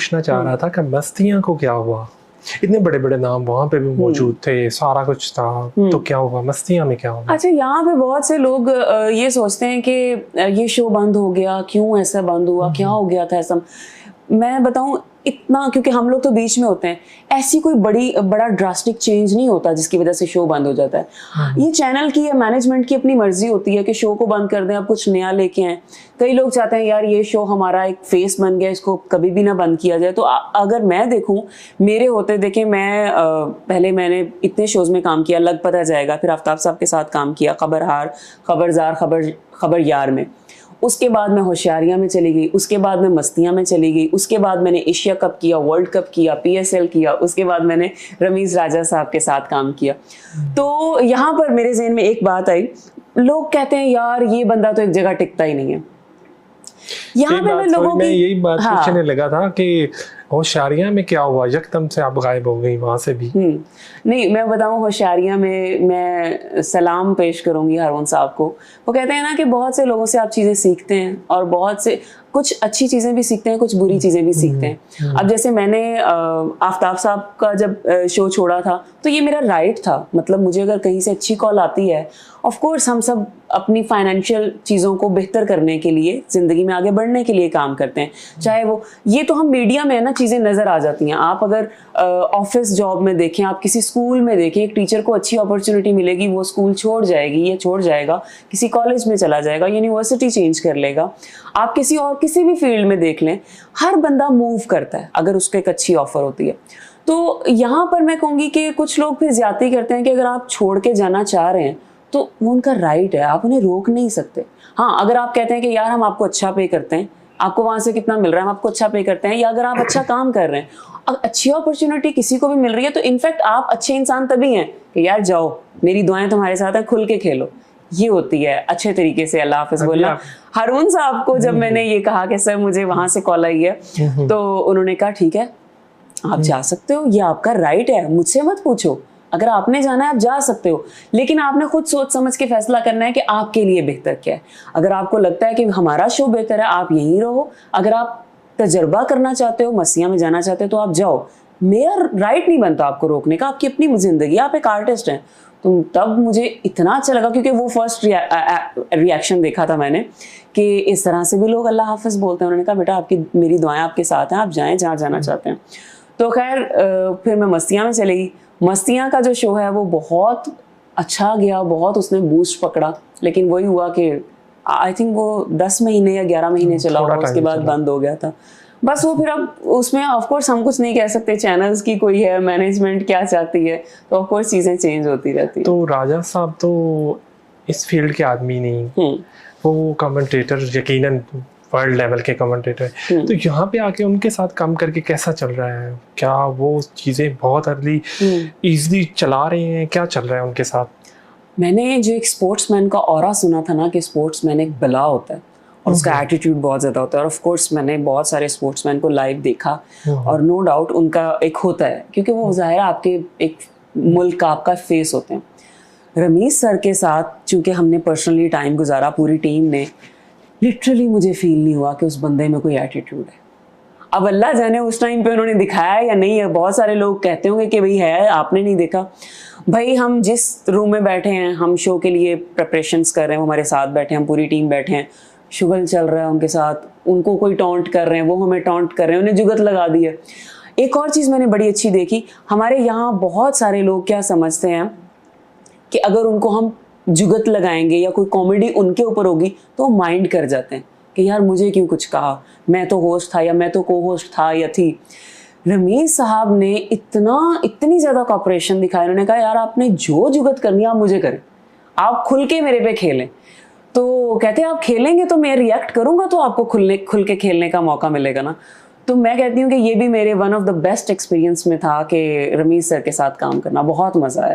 पूछना चाह रहा था कि मस्तियाँ को क्या हुआ? इतने बड़े बड़े नाम वहाँ पे भी मौजूद थे, सारा कुछ था, तो क्या हुआ मस्तियाँ में, क्या हुआ? अच्छा, यहाँ पे बहुत से लोग ये सोचते हैं कि ये शो बंद हो गया, क्यों ऐसा बंद हुआ, क्या हो गया था ऐसा। मैं बताऊं, इतना, क्योंकि हम लोग तो बीच में होते हैं, ऐसी कोई बड़ा ड्रास्टिक चेंज नहीं होता जिसकी वजह से शो बंद हो जाता है। ये चैनल की या मैनेजमेंट की अपनी मर्जी होती है कि शो को बंद कर दें, अब कुछ नया लेके आए। कई लोग चाहते हैं यार ये शो हमारा एक फेस बन गया, इसको कभी भी ना बंद किया जाए। तो अगर मैं देखूं, मेरे होते देखें, मैं पहले मैंने इतने शोज में काम किया, लग पता जाएगा, फिर आफ्ताब साहब के साथ काम किया, खबरहार, खबरजार, खबर यार में। उसके बाद मैं होशियारियाँ में चली गई, उसके बाद मैं मस्तियाँ में चली गई, उसके बाद मैंने एशिया कप किया, वर्ल्ड कप किया, PSL किया, उसके बाद मैंने रमीज राजा साहब के साथ काम किया। तो यहाँ पर मेरे ज़हन में एक बात आई, लोग कहते हैं यार ये बंदा तो एक जगह टिकता ही नहीं है। यहाँ पे मैं लोगों की यही बात पूछने लगा था कि होशियारियाँ में क्या हुआ, यकदम से आप गायब हो गई वहां से भी। नहीं, मैं बताऊं, होशियारियाँ में मैं सलाम पेश करूंगी हारून साहब को। वो कहते हैं ना कि बहुत से लोगों से आप चीज़ें सीखते हैं, और बहुत से कुछ अच्छी चीज़ें भी सीखते हैं, कुछ बुरी चीज़ें भी सीखते हैं। अब जैसे मैंने आफ्ताब साहब का जब शो छोड़ा था, तो ये मेरा राइट था। मतलब मुझे अगर कहीं से अच्छी कॉल आती है, ऑफ कोर्स हम सब अपनी फाइनेंशियल चीज़ों को बेहतर करने के लिए, ज़िंदगी में आगे बढ़ने के लिए काम करते हैं। चाहे वो, ये तो हम मीडिया में है ना, चीज़ें नज़र आ जाती हैं। आप अगर ऑफिस जॉब में देखें, आप किसी स्कूल में देखें, एक टीचर को अच्छी अपॉर्चुनिटी मिलेगी, वो स्कूल छोड़ जाएगी या छोड़ जाएगा, किसी कॉलेज में चला जाएगा, यूनिवर्सिटी चेंज कर लेगा। आप किसी भी फील्ड में देख लें, हर बंदा मूव करता है अगर उसको एक अच्छी ऑफर होती है। तो यहाँ पर मैं कहूँगी कि कुछ लोग फिर ज्यादती करते हैं कि अगर आप छोड़ के जाना चाह रहे हैं तो वो उनका राइट है, आप उन्हें रोक नहीं सकते। हाँ, अगर आप कहते हैं कि यार हम आपको अच्छा पे करते हैं, आपको वहां से कितना मिल रहा है, हम आपको अच्छा पे करते हैं, या अगर आप अच्छा काम कर रहे हैं, अच्छी अपॉर्चुनिटी किसी को भी मिल रही है, तो इनफैक्ट आप अच्छे इंसान तभी हैं कि यार जाओ, मेरी दुआएं तुम्हारे साथ हैं, खुल के खेलो। ये होती है अच्छे तरीके से अल्लाह हाफिज बोलना। हारून साहब को जब मैंने ये कहा कि सर मुझे वहां से कॉल आई है, तो उन्होंने कहा ठीक है आप जा सकते हो, ये आपका राइट है, मुझसे मत पूछो, अगर आपने जाना है आप जा सकते हो, लेकिन आपने खुद सोच समझ के फैसला करना है कि आपके लिए बेहतर क्या है। अगर आपको लगता है कि हमारा शो बेहतर है, आप यहीं रहो। अगर आप तजर्बा करना चाहते हो, मस्तियाँ में जाना चाहते हो, तो आप जाओ। मेरा राइट नहीं बनता आपको रोकने का, आपकी अपनी जिंदगी, आप एक आर्टिस्ट हैं। तो तब मुझे इतना अच्छा लगा, क्योंकि वो फर्स्ट रिएक्शन देखा था मैंने कि इस तरह से भी लोग अल्लाह हाफिज बोलते हैं। उन्होंने कहा बेटा आपकी, मेरी दुआएं आपके साथ हैं, आप जाएं जहाँ जाना चाहते हैं। तो खैर फिर मैं मस्तियाँ में चली गई। मस्तियाँ का जो शो है वो बहुत अच्छा गया, बहुत उसने बूस्ट पकड़ा, लेकिन वही हुआ कि आई थिंक वो 10 महीने या 11 महीने चला होगा, उसके बाद बंद हो गया था। बस वो फिर अब उसमें ऑफ कोर्स हम कुछ नहीं कह सकते, चैनल्स की कोई है, मैनेजमेंट क्या चाहती है, तो ऑफ कोर्स चीज़ें चेंज होती रहती है। तो राजा साहब तो इस फील्ड के आदमी नहीं, वो कमेंटेटर, यकीनन वर्ल्ड लेवल के कमेंटेटर। तो यहाँ पे आके उनके साथ काम करके कैसा चल रहा है? क्या वो चीज़ें बहुत अर्ली ईजिली चला रहे हैं? क्या चल रहा है उनके साथ? मैंने जो एक स्पोर्ट्समैन का ऑरा सुना था ना, कि स्पोर्ट्समैन एक बला होता है और उसका एटीट्यूड बहुत ज़्यादा होता है। और ऑफ कोर्स मैंने बहुत सारे स्पोर्ट्समैन को लाइव देखा, और नो डाउट उनका एक होता है, क्योंकि वो ज़ाहिर है आपके एक मुल्क का, आपका फेस होते हैं। रमीज सर के साथ चूँकि हमने पर्सनली टाइम गुजारा, पूरी टीम ने, लिटरली मुझे फील नहीं हुआ कि उस बंदे में कोई एटीट्यूड है। अब अल्लाह जाने उस टाइम पे उन्होंने दिखाया या नहीं है। बहुत सारे लोग कहते होंगे कि भाई है, आपने नहीं देखा। भाई हम जिस रूम में बैठे हैं, हम शो के लिए प्रिपरेशंस कर रहे हैं, वो हमारे साथ बैठे हैं, हम पूरी टीम बैठे हैं, शुगल चल रहा है उनके साथ, उनको कोई टॉन्ट कर रहे हैं, वो हमें टॉन्ट कर रहे हैं, उन्हें जुगत लगा दी है। एक और चीज़ मैंने बड़ी अच्छी देखी, हमारे यहाँ बहुत सारे लोग क्या समझते हैं कि अगर उनको हम जुगत लगाएंगे या कोई कॉमेडी उनके ऊपर होगी तो वो माइंड कर जाते हैं कि यार मुझे क्यों कुछ कहा, मैं तो होस्ट था या मैं तो को होस्ट था या थी। रमीज साहब ने इतनी ज़्यादा कॉपरेशन दिखाया। उन्होंने कहा यार आपने जो जुगत करनी है आप मुझे करें, आप खुल के मेरे पे खेलें। तो कहते हैं आप खेलेंगे तो मैं रिएक्ट करूँगा, तो आपको खुल के खेलने का मौका मिलेगा ना। तो मैं कहती हूँ कि ये भी मेरे one of the best experience में था कि रमीज सर के साथ काम करना बहुत मज़ा आया।